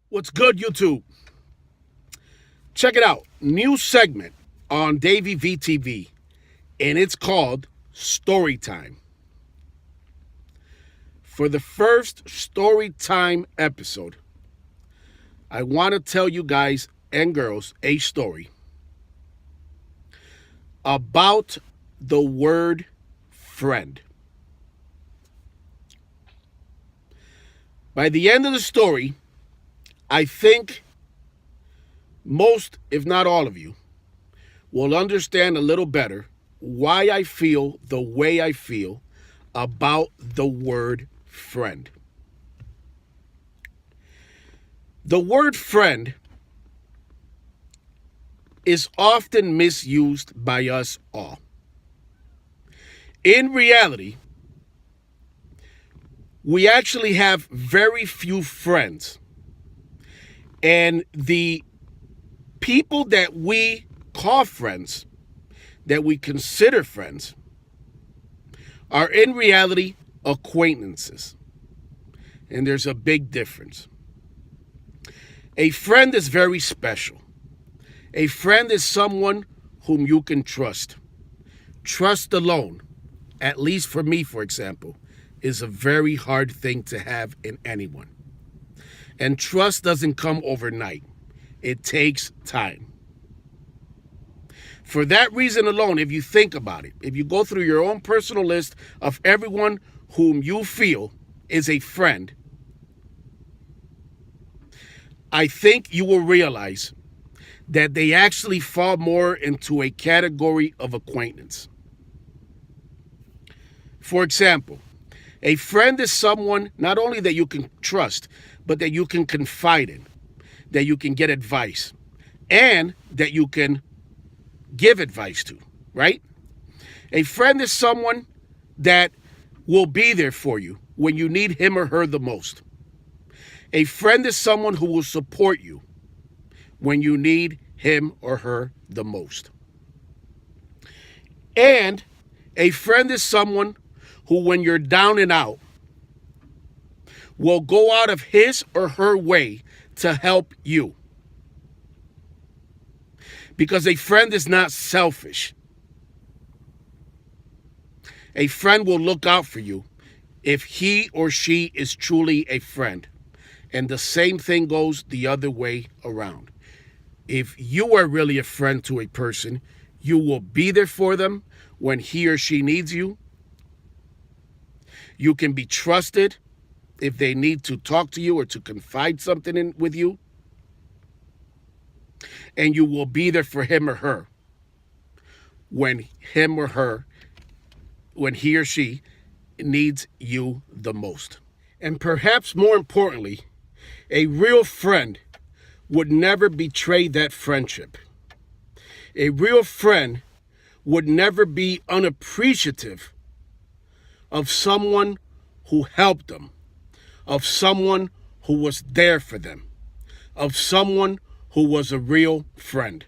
What's good, YouTube? Check it out. New segment on DavyVTV, and it's called Story Time. For the first Story Time episode, I want to tell you guys and girls a story about the word friend. By the end of the story, I think most, if not all of you, will understand a little better why I feel the way I feel about the word friend. The word friend is often misused by us all. In reality, we actually have very few friends. And the people that we call friends, that we consider friends, are in reality acquaintances. And there's a big difference. A friend is very special. A friend is someone whom you can trust. Trust alone, at least for me, for example, is a very hard thing to have in anyone. And trust doesn't come overnight. It takes time. For that reason alone, if you think about it, if you go through your own personal list of everyone whom you feel is a friend, I think you will realize that they actually fall more into a category of acquaintance. For example, a friend is someone not only that you can trust, but that you can confide in, that you can get advice, and that you can give advice to, right? A friend is someone that will be there for you when you need him or her the most. A friend is someone who will support you when you need him or her the most. And a friend is someone who, when you're down and out, will go out of his or her way to help you. Because a friend is not selfish. A friend will look out for you if he or she is truly a friend. And the same thing goes the other way around. If you are really a friend to a person, you will be there for them when he or she needs you. You can be trusted if they need to talk to you or to confide something in with you. And you will be there for him or her when he or she needs you the most. And perhaps more importantly, a real friend would never betray that friendship. A real friend would never be unappreciative of someone who helped them, of someone who was there for them, of someone who was a real friend.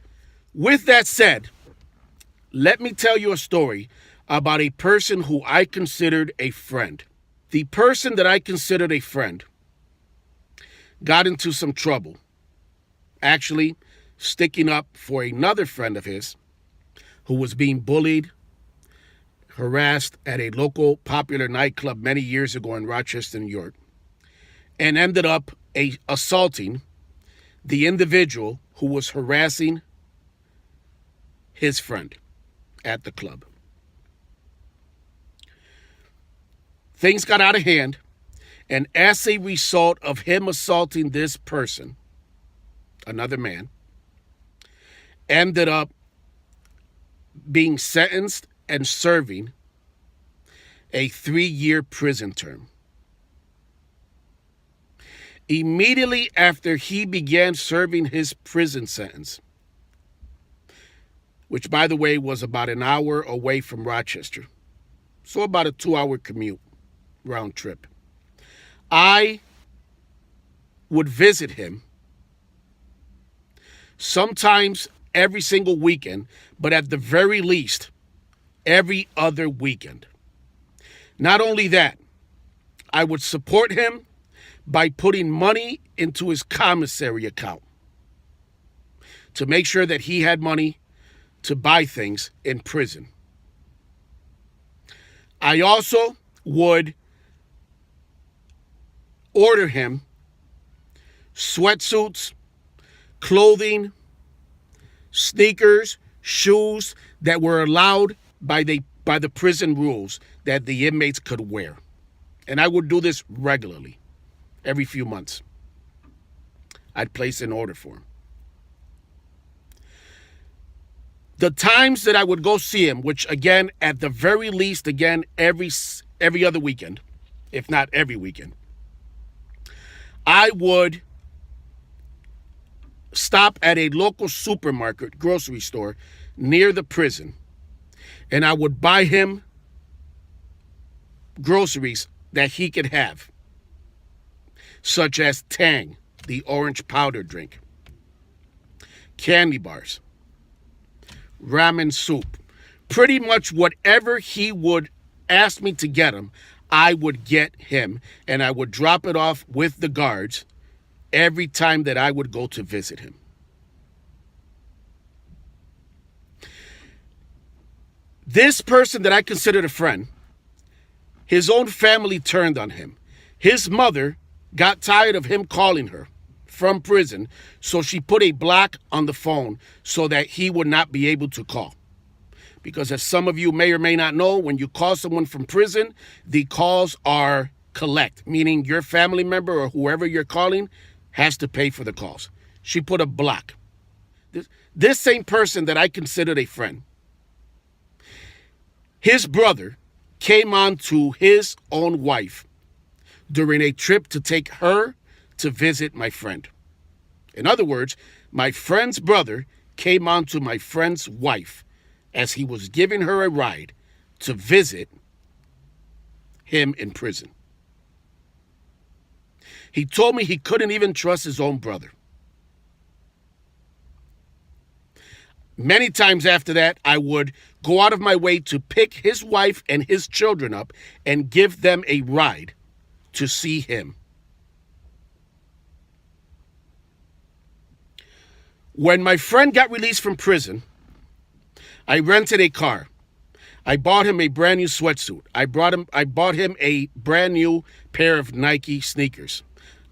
With that said, let me tell you a story about a person who I considered a friend. The person that I considered a friend got into some trouble, actually sticking up for another friend of his who was being bullied, harassed at a local popular nightclub many years ago in Rochester, New York, and ended up assaulting the individual who was harassing his friend at the club. Things got out of hand, and as a result of him assaulting this person, another man, ended up being sentenced and serving a 3-year prison term. Immediately after he began serving his prison sentence, which, by the way, was about an hour away from Rochester, so about a 2-hour commute, round trip, I would visit him sometimes every single weekend, but at the very least, every other weekend. Not only that, I would support him, by putting money into his commissary account to make sure that he had money to buy things in prison. I also would order him sweatsuits, clothing, sneakers, shoes that were allowed by the prison rules that the inmates could wear. And I would do this regularly, every few months. I'd place an order for him. The times that I would go see him, which again, at the very least, again, every other weekend, if not every weekend, I would stop at a local supermarket, grocery store near the prison, and I would buy him groceries that he could have, such as Tang, the orange powder drink, candy bars, ramen soup, pretty much whatever he would ask me to get him, I would get him, and I would drop it off with the guards every time that I would go to visit him. This person that I considered a friend, his own family turned on him. His mother got tired of him calling her from prison, so she put a block on the phone so that he would not be able to call. Because as some of you may or may not know, when you call someone from prison, the calls are collect, meaning your family member or whoever you're calling has to pay for the calls. She put a block. This same person that I considered a friend, his brother came on to his own wife during a trip to take her to visit my friend. In other words, my friend's brother came on to my friend's wife as he was giving her a ride to visit him in prison. He told me he couldn't even trust his own brother. Many times after that, I would go out of my way to pick his wife and his children up and give them a ride to see him. When my friend got released from prison, I rented a car. I bought him a brand new sweatsuit. I bought him a brand new pair of Nike sneakers.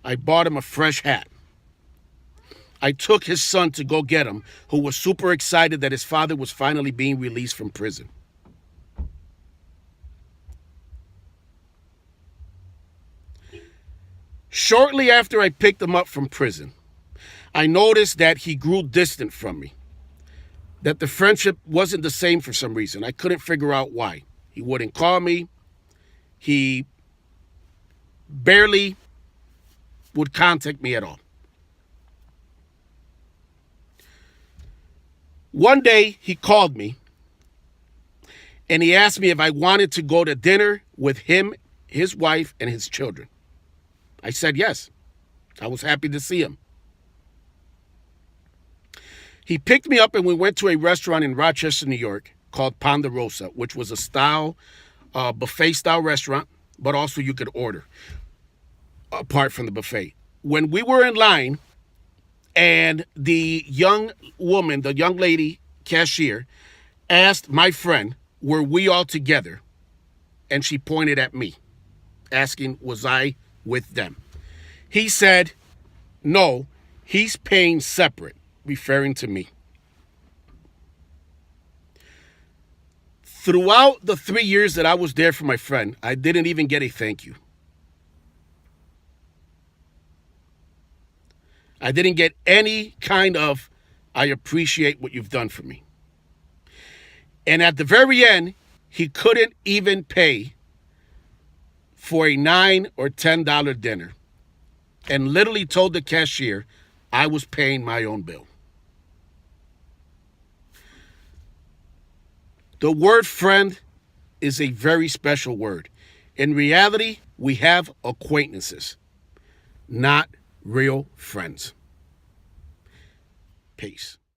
I bought him a fresh hat. I took his son to go get him, who was super excited that his father was finally being released from prison. Shortly after I picked him up from prison, I noticed that he grew distant from me, that the friendship wasn't the same for some reason. I couldn't figure out why. He wouldn't call me. He barely would contact me at all. One day, he called me, and he asked me if I wanted to go to dinner with him, his wife, and his children. I said yes. I was happy to see him. He picked me up, and we went to a restaurant in Rochester, New York, called Ponderosa, which was a buffet-style restaurant, but also you could order apart from the buffet. When we were in line, and the young woman, the young lady cashier, asked my friend, were we all together? And she pointed at me, asking, was I with them? He said, no, he's paying separate, referring to me. Throughout the 3 years that I was there for my friend, I didn't even get a thank you. I didn't get any kind of, I appreciate what you've done for me. And at the very end, he couldn't even pay for a $9 or $10 dinner, and literally told the cashier I was paying my own bill. The word friend is a very special word. In reality, we have acquaintances, not real friends. Peace.